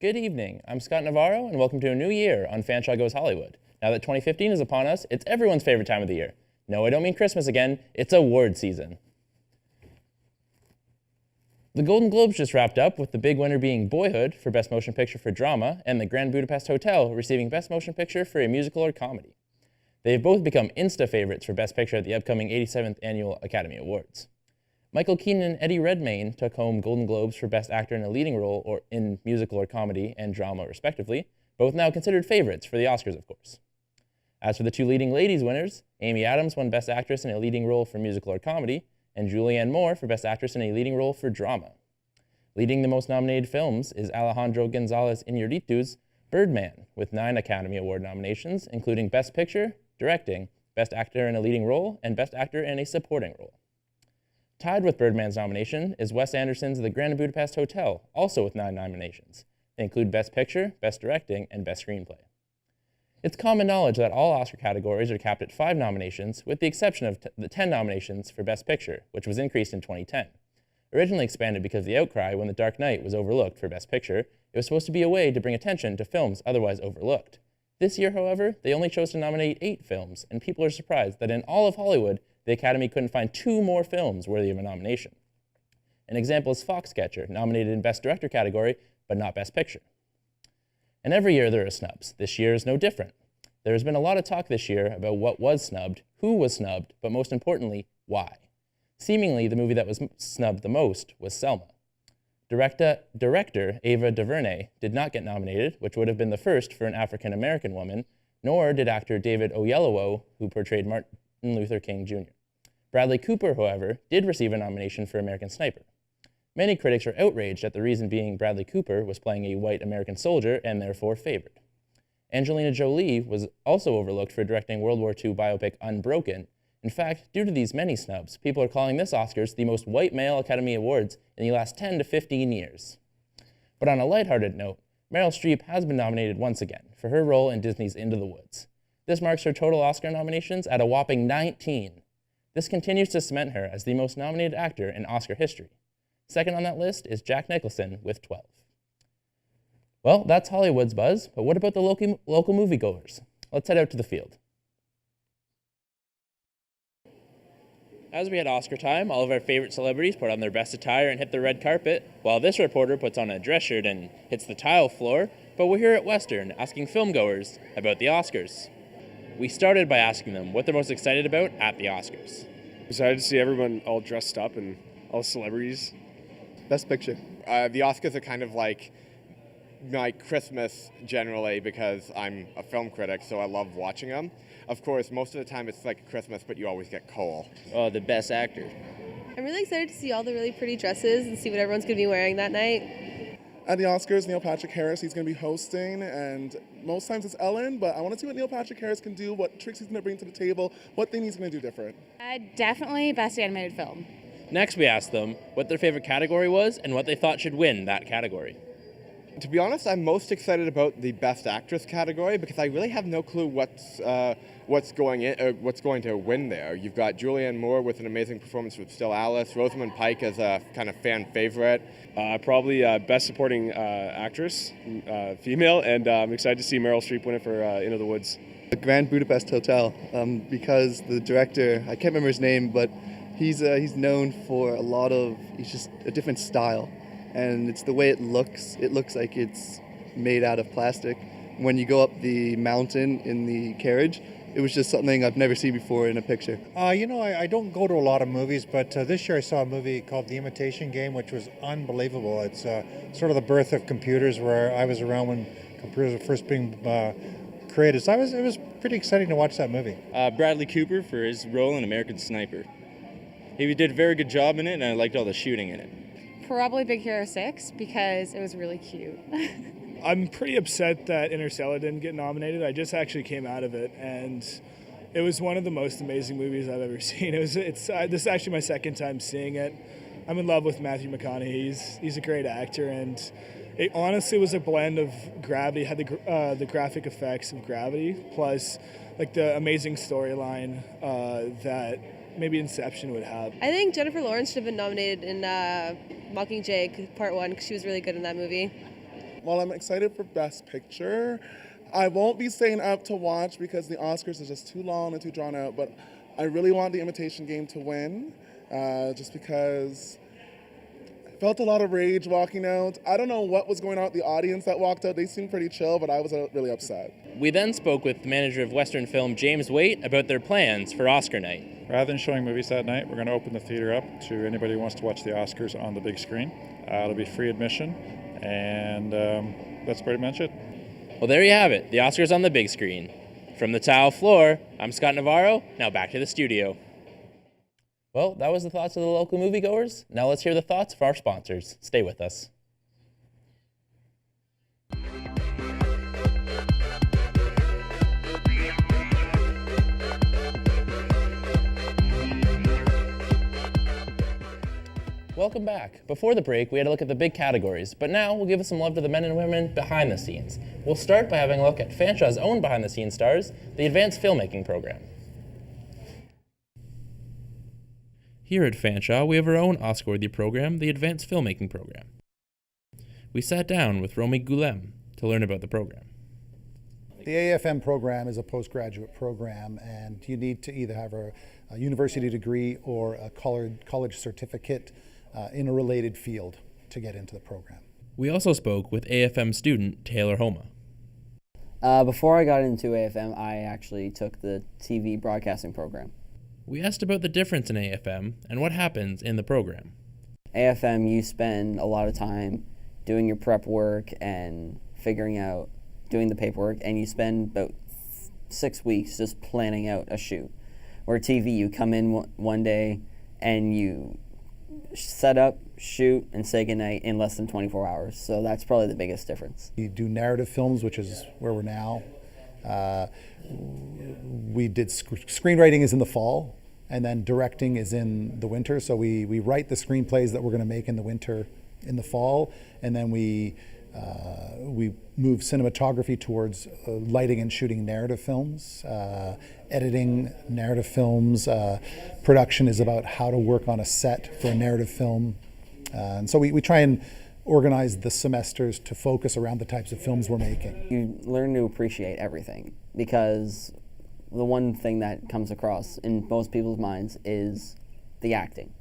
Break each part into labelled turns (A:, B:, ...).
A: Good evening, I'm Scott Navarro, and welcome to a new year on Fanshawe Goes Hollywood. Now that 2015 is upon us, it's everyone's favorite time of the year. No, I don't mean Christmas again, it's award season. The Golden Globes just wrapped up, with the big winner being Boyhood for Best Motion Picture for Drama, and the Grand Budapest Hotel receiving Best Motion Picture for a Musical or Comedy. They've both become insta-favorites for Best Picture at the upcoming 87th Annual Academy Awards. Michael Keaton and Eddie Redmayne took home Golden Globes for Best Actor in a Leading Role or in Musical or Comedy and Drama, respectively, both now considered favorites for the Oscars, of course. As for the two leading ladies winners, Amy Adams won Best Actress in a Leading Role for Musical or Comedy, and Julianne Moore for Best Actress in a Leading Role for Drama. Leading the most nominated films is Alejandro González Iñárritu's Birdman, with 9 Academy Award nominations, including Best Picture, Directing, Best Actor in a Leading Role, and Best Actor in a Supporting Role. Tied with Birdman's nomination is Wes Anderson's The Grand Budapest Hotel, also with 9 nominations. They include Best Picture, Best Directing, and Best Screenplay. It's common knowledge that all Oscar categories are capped at 5 nominations, with the exception of the 10 nominations for Best Picture, which was increased in 2010. Originally expanded because of the outcry when The Dark Knight was overlooked for Best Picture, it was supposed to be a way to bring attention to films otherwise overlooked. This year, however, they only chose to nominate 8 films, and people are surprised that in all of Hollywood, the Academy couldn't find 2 more films worthy of a nomination. An example is Foxcatcher, nominated in Best Director category, but not Best Picture. And every year there are snubs. This year is no different. There has been a lot of talk this year about what was snubbed, who was snubbed, but most importantly, why. Seemingly, the movie that was snubbed the most was Selma. Director Ava DuVernay did not get nominated, which would have been the first for an African-American woman, nor did actor David Oyelowo, who portrayed Martin Luther King Jr. Bradley Cooper, however, did receive a nomination for American Sniper. Many critics are outraged at the reason being Bradley Cooper was playing a white American soldier and therefore favored. Angelina Jolie was also overlooked for directing World War II biopic Unbroken. In fact, due to these many snubs, people are calling this Oscars the most white male Academy Awards in the last 10 to 15 years. But on a lighthearted note, Meryl Streep has been nominated once again for her role in Disney's Into the Woods. This marks her total Oscar nominations at a whopping 19. This continues to cement her as the most nominated actor in Oscar history. Second on that list is Jack Nicholson with 12. Well, that's Hollywood's buzz, but what about the local moviegoers? Let's head out to the field. As we had Oscar time, all of our favorite celebrities put on their best attire and hit the red carpet, while this reporter puts on a dress shirt and hits the tile floor, but we're here at Western asking filmgoers about the Oscars. We started by asking them what they're most excited about at the Oscars.
B: Excited to see everyone all dressed up and all celebrities.
C: Best Picture.
D: The Oscars are kind of like Christmas generally because I'm a film critic, so I love watching them. Of course, most of the time it's like Christmas, but you always get coal.
A: Oh, the best actor.
E: I'm really excited to see all the really pretty dresses and see what everyone's going to be wearing that night.
C: At the Oscars, Neil Patrick Harris, he's going to be hosting, and most times it's Ellen, but I want to see what Neil Patrick Harris can do, what tricks he's going to bring to the table, what thing he's going to do different.
F: Definitely Best Animated Film.
A: Next, we asked them what their favorite category was and what they thought should win that category.
D: To be honest, I'm most excited about the Best Actress category because I really have no clue what's going to win there. You've got Julianne Moore with an amazing performance with Still Alice, Rosamund Pike as a kind of fan favorite.
B: Probably Best Supporting Actress, female, and I'm excited to see Meryl Streep win it for Into the Woods.
C: The Grand Budapest Hotel, because the director, I can't remember his name, but he's known for he's just a different style. And it's the way it looks. It looks like it's made out of plastic. When you go up the mountain in the carriage, it was just something I've never seen before in a picture.
G: I don't go to a lot of movies, but this year I saw a movie called The Imitation Game, which was unbelievable. It's sort of the birth of computers, where I was around when computers were first being created. So it was pretty exciting to watch that movie.
H: Bradley Cooper for his role in American Sniper. He did a very good job in it, and I liked all the shooting in it.
F: Probably Big Hero 6 because it was really cute.
H: I'm pretty upset that Interstellar didn't get nominated. I just actually came out of it, and it was one of the most amazing movies I've ever seen. This is actually my second time seeing it. I'm in love with Matthew McConaughey. He's a great actor, and it honestly was a blend of Gravity, had the graphic effects of Gravity, plus like the amazing storyline that maybe Inception would have.
E: I think Jennifer Lawrence should have been nominated in Mockingjay Part 1 because she was really good in that movie.
I: Well, I'm excited for Best Picture. I won't be staying up to watch because the Oscars is just too long and too drawn out, but I really want The Imitation Game to win, just because I felt a lot of rage walking out. I don't know what was going on with the audience that walked out. They seemed pretty chill, but I was really upset.
A: We then spoke with the manager of Western Film, James Waite, about their plans for Oscar night.
J: Rather than showing movies that night, we're going to open the theater up to anybody who wants to watch the Oscars on the big screen. It'll be free admission, and that's pretty much it.
A: Well, there you have it, the Oscars on the big screen. From the tile floor, I'm Scott Navarro. Now back to the studio. Well, that was the thoughts of the local moviegoers. Now let's hear the thoughts of our sponsors. Stay with us. Welcome back. Before the break, we had a look at the big categories, but now we'll give some love to the men and women behind the scenes. We'll start by having a look at Fanshawe's own behind-the-scenes stars, the Advanced Filmmaking Program. Here at Fanshawe, we have our own Oscar-worthy program, the Advanced Filmmaking Program. We sat down with Romy Goulem to learn about the program.
K: The AFM program is a postgraduate program, and you need to either have a university degree or a college certificate in a related field to get into the program.
A: We also spoke with AFM student Taylor Homa.
L: Before I got into AFM, I actually took the TV broadcasting program.
A: We asked about the difference in AFM and what happens in the program.
L: AFM, you spend a lot of time doing your prep work and doing the paperwork, and you spend about 6 weeks just planning out a shoot. Where TV, you come in one day and you set up, shoot, and say goodnight in less than 24 hours. So that's probably the biggest difference.
K: We do narrative films, which is where we're now. We did screenwriting is in the fall, and then directing is in the winter. So we write the screenplays that we're going to make in the winter, in the fall, and then we move cinematography towards lighting and shooting narrative films, editing narrative films. Production is about how to work on a set for a narrative film. And so we try and organize the semesters to focus around the types of films we're making.
L: You learn to appreciate everything, because the one thing that comes across in most people's minds is the acting.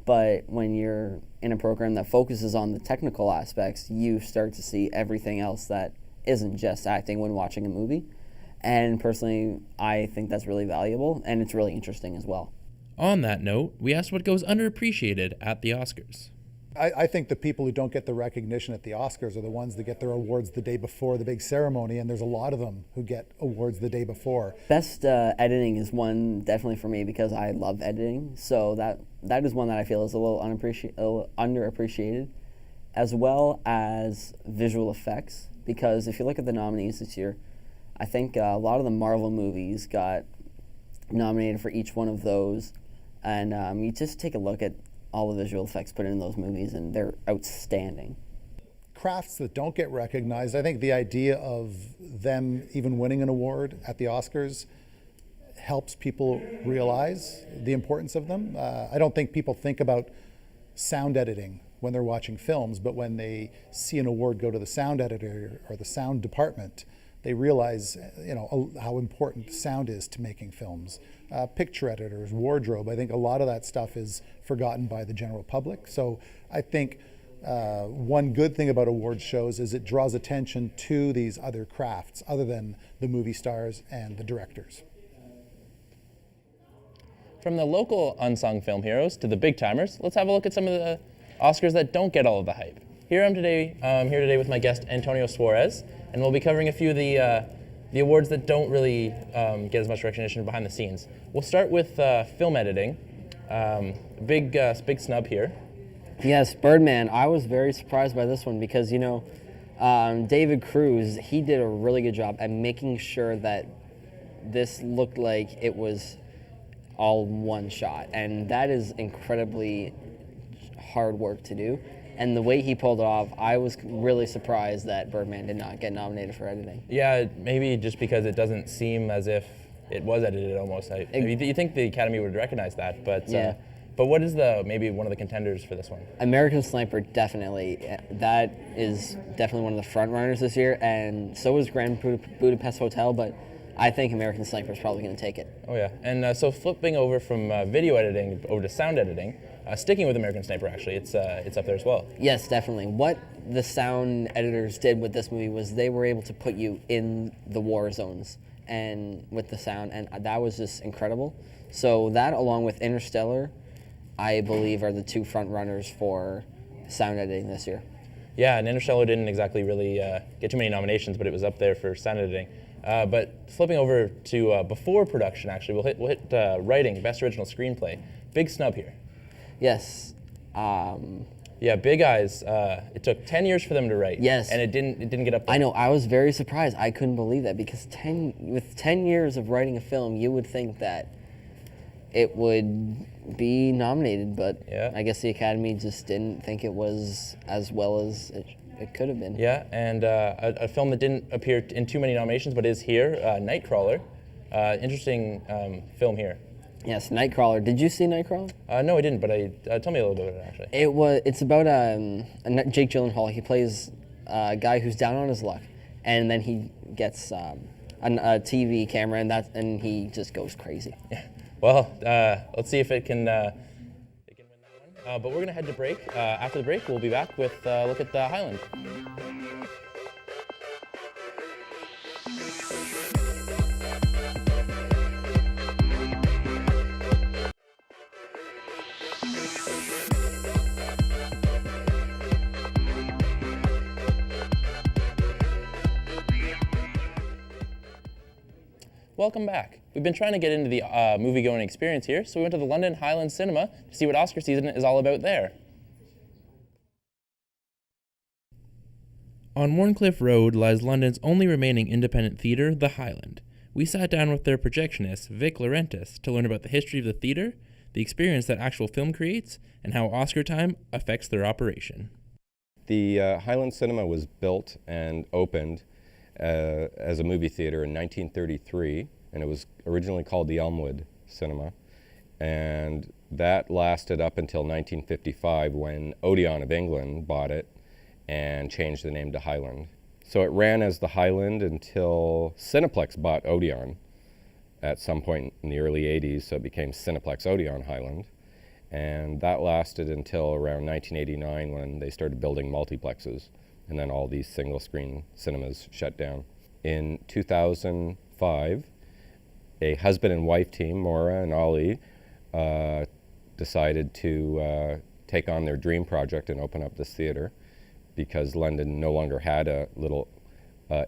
L: But when you're in a program that focuses on the technical aspects, you start to see everything else that isn't just acting when watching a movie. And personally, I think that's really valuable, and it's really interesting as well.
A: On that note, we asked what goes underappreciated at the Oscars.
K: I think the people who don't get the recognition at the Oscars are the ones that get their awards the day before the big ceremony, and there's a lot of them who get awards the day before.
L: Best editing is one definitely for me because I love editing, so that is one that I feel is a little underappreciated, as well as visual effects, because if you look at the nominees this year, I think a lot of the Marvel movies got nominated for each one of those, and you just take a look at all the visual effects put in those movies, and they're outstanding.
K: Crafts that don't get recognized, I think the idea of them even winning an award at the Oscars helps people realize the importance of them. I don't think people think about sound editing when they're watching films, but when they see an award go to the sound editor or the sound department, they realize, how important sound is to making films. Picture editors, wardrobe, I think a lot of that stuff is forgotten by the general public. So I think one good thing about award shows is it draws attention to these other crafts other than the movie stars and the directors.
A: From the local unsung film heroes to the big timers, let's have a look at some of the Oscars that don't get all of the hype. Here I'm here today with my guest Antonio Suarez, and we'll be covering a few of the awards that don't really get as much recognition behind the scenes. We'll start with film editing. Big snub here.
L: Yes, Birdman. I was very surprised by this one because, David Cruz, he did a really good job at making sure that this looked like it was all one shot. And that is incredibly hard work to do. And the way he pulled it off, I was really surprised that Birdman did not get nominated for editing.
A: Yeah, maybe just because it doesn't seem as if it was edited almost. You think the Academy would recognize that, but
L: Yeah.
A: But what is maybe one of the contenders for this one?
L: American Sniper, definitely. That is definitely one of the front runners this year, and so is Grand Budapest Hotel, but I think American Sniper is probably going to take it.
A: Oh yeah, and so flipping over from video editing over to sound editing, sticking with American Sniper actually, it's up there as well.
L: Yes, definitely. What the sound editors did with this movie was they were able to put you in the war zones and with the sound, and that was just incredible. So that, along with Interstellar, I believe are the two front runners for sound editing this year.
A: Yeah, and Interstellar didn't exactly really get too many nominations, but it was up there for sound editing. But flipping over to before production, actually, we'll hit writing, best original screenplay. Big snub here.
L: Yes.
A: Yeah, Big Eyes. It took 10 years for them to write.
L: Yes.
A: And it didn't get up there.
L: I know. I was very surprised. I couldn't believe that because 10 years of writing a film, you would think that it would be nominated, but
A: yeah.
L: I guess the Academy just didn't think it was as well as it could have been.
A: Yeah, and a film that didn't appear in too many nominations, but is here, Nightcrawler. Interesting film here.
L: Yes, Nightcrawler. Did you see Nightcrawler?
A: No, I didn't, but tell me a little bit about it, actually.
L: It's about Jake Gyllenhaal. He plays a guy who's down on his luck, and then he gets a TV camera, and he just goes crazy.
A: Yeah. Well, let's see if it can win that one. But we're going to head to break. After the break, we'll be back with a look at the Highland. Welcome back. We've been trying to get into the movie-going experience here, so we went to the London Highland Cinema to see what Oscar season is all about there. On Warncliffe Road lies London's only remaining independent theatre, the Highland. We sat down with their projectionist, Vic Laurentis, to learn about the history of the theatre, the experience that actual film creates, and how Oscar time affects their operation.
M: The Highland Cinema was built and opened as a movie theater in 1933, and it was originally called the Elmwood Cinema, and that lasted up until 1955 when Odeon of England bought it and changed the name to Highland. So it ran as the Highland until Cineplex bought Odeon at some point in the early 80s, so it became Cineplex Odeon Highland, and that lasted until around 1989 when they started building multiplexes. And then all these single-screen cinemas shut down. In 2005, a husband and wife team, Maura and Ollie, decided to take on their dream project and open up this theater because London no longer had a little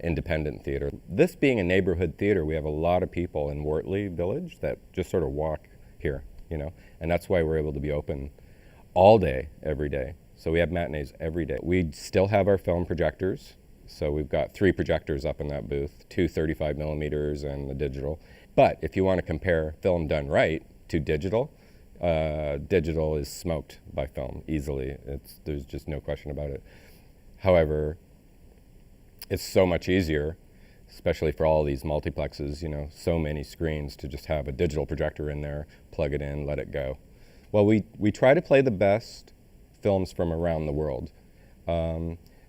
M: independent theater. This being a neighborhood theater, we have a lot of people in Wortley Village that just sort of walk here, and that's why we're able to be open all day, every day. So we have matinees every day. We still have our film projectors. So we've got 3 projectors up in that booth, 2 35 millimeters and the digital. But if you want to compare film done right to digital, digital is smoked by film easily. There's just no question about it. However, it's so much easier, especially for all these multiplexes, so many screens, to just have a digital projector in there, plug it in, let it go. Well, we try to play the best films from around the world.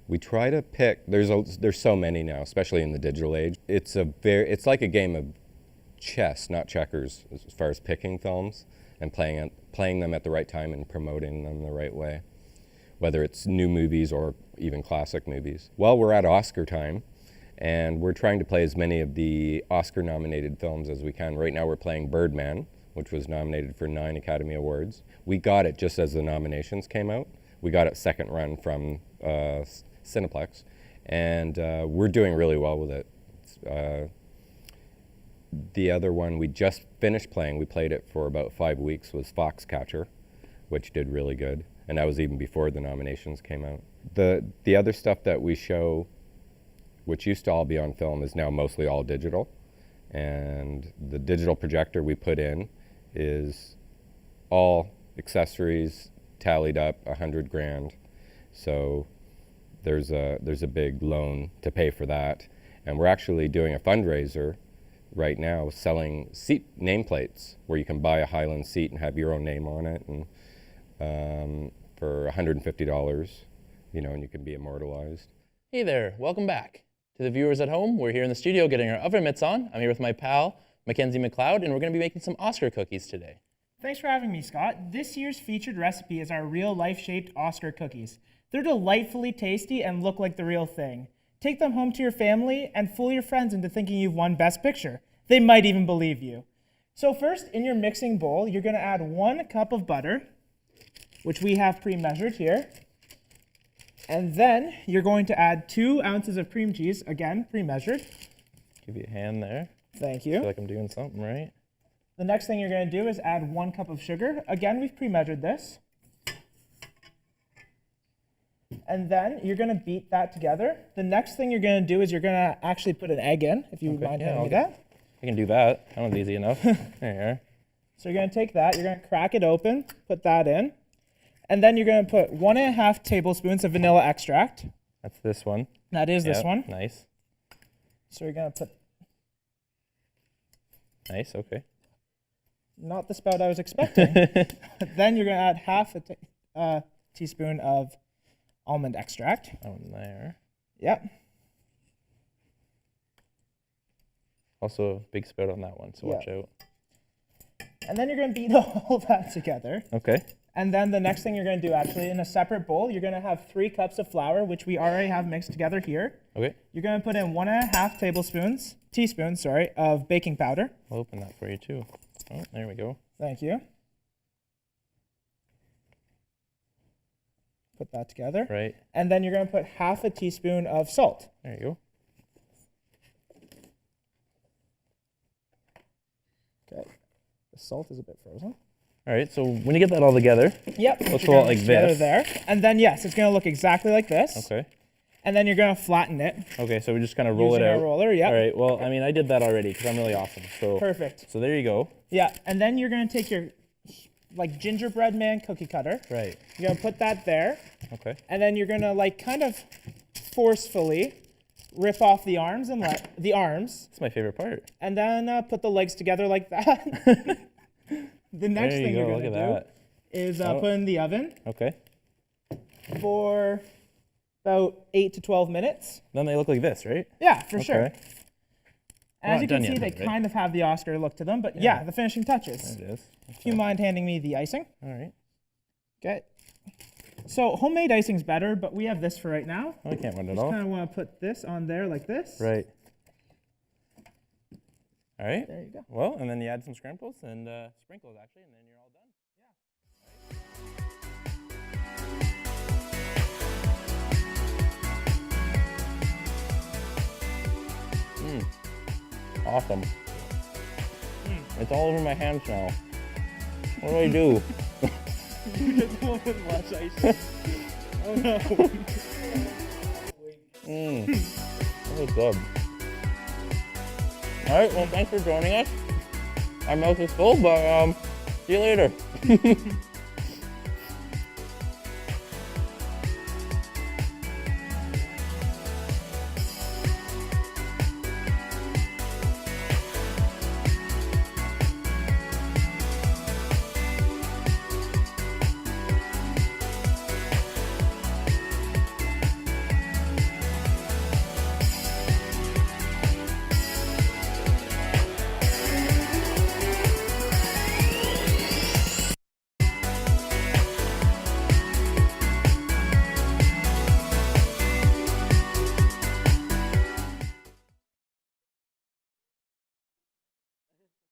M: We try to pick. There's so many now, especially in the digital age. It's like a game of chess, not checkers, as far as picking films and playing them at the right time and promoting them the right way, whether it's new movies or even classic movies. Well, we're at Oscar time, and we're trying to play as many of the Oscar-nominated films as we can. Right now, we're playing Birdman, which was nominated for 9 Academy Awards. We got it just as the nominations came out. We got it second run from Cineplex, and we're doing really well with it. The other one we just finished playing, we played it for about 5 weeks, was Foxcatcher, which did really good. and that was even before the nominations came out. The other stuff that we show, which used to all be on film, is now mostly all digital. And the digital projector we put in is all accessories tallied up $100,000. So there's a big loan to pay for that. And we're actually doing a fundraiser right now selling seat nameplates where you can buy a Highland seat and have your own name on it, and for $150, and you can be immortalized.
A: Hey there, welcome back. To the viewers at home, we're here in the studio getting our oven mitts on. I'm here with my pal, Mackenzie McLeod, and we're going to be making some Oscar cookies today.
N: Thanks for having me, Scott. This year's featured recipe is our real life-shaped Oscar cookies. They're delightfully tasty and look like the real thing. Take them home to your family and fool your friends into thinking you've won Best Picture. They might even believe you. So first, in your mixing bowl, you're going to add 1 cup of butter, which we have pre-measured here. And then you're going to add 2 ounces of cream cheese, again, pre-measured.
A: Give you a hand there.
N: Thank
A: I
N: you.
A: feel like I'm doing something right.
N: The next thing you're going to do is add 1 cup of sugar. Again, we've pre-measured this. And then you're going to beat that together. The next thing you're going to do is you're going to actually put an egg in, if you would mind handing me that.
A: I can do that. That one's easy enough. There you are.
N: So you're going to take that, you're going to crack it open, put that in. And then you're going to put 1.5 tablespoons of vanilla extract.
A: That's this one.
N: That is this one.
A: Nice.
N: So you're going to put...
A: Nice, okay.
N: Not the spout I was expecting. Then you're going to add half a teaspoon of almond extract.
A: That one there.
N: Yep.
A: Also a big spout on that one, so watch out.
N: And then you're going to beat all that together.
A: Okay.
N: And then the next thing you're going to do, actually, in a separate bowl, you're going to have 3 cups of flour, which we already have mixed together here.
A: Okay.
N: You're going to put in 1.5 teaspoons, of baking powder.
A: I'll open that for you too. Oh, there we go.
N: Thank you. Put that together.
A: Right.
N: And then you're going to put half a teaspoon of salt.
A: There you go.
N: Okay. The salt is a bit frozen.
A: All right, so when you get that all together,
N: yep,
A: let's roll it like this.
N: There. And then, yes, it's going to look exactly like this.
A: Okay.
N: And then you're going to flatten it.
A: Okay, so we just kind of roll it out.
N: Using a roller, yep.
A: All right, well, I mean, I did that already because I'm really awesome. So
N: perfect.
A: So there you go.
N: Yeah, and then you're going to take your, gingerbread man cookie cutter.
A: Right.
N: You're going to put that there.
A: Okay.
N: And then you're going to, kind of forcefully rip off the arms and the arms.
A: That's my favorite part.
N: And then put the legs together like that. The next thing you're going to do is put in the oven.
A: Okay.
N: For about 8 to 12 minutes.
A: Then they look like this, right?
N: Yeah, for sure.
A: We're
N: As you can
A: not
N: see,
A: done
N: they
A: yet, right?
N: kind of have the Oscar look to them, but yeah, the finishing touches.
A: There it is.
N: Do you mind handing me the icing?
A: All right.
N: Okay. So homemade icing's better, but we have this for right now.
A: I can't win it
N: Just
A: all.
N: kind of want to put this on there like this.
A: Right. All right.
N: There you go.
A: Well, and then you add some sprinkles and sprinkles actually, and then you're all done. Awesome. It's all over my hands now. What do I do?
N: You just want to watch ice. Oh no.
A: That was good. All right, well, thanks for joining us. Our mouth is full, but see you later.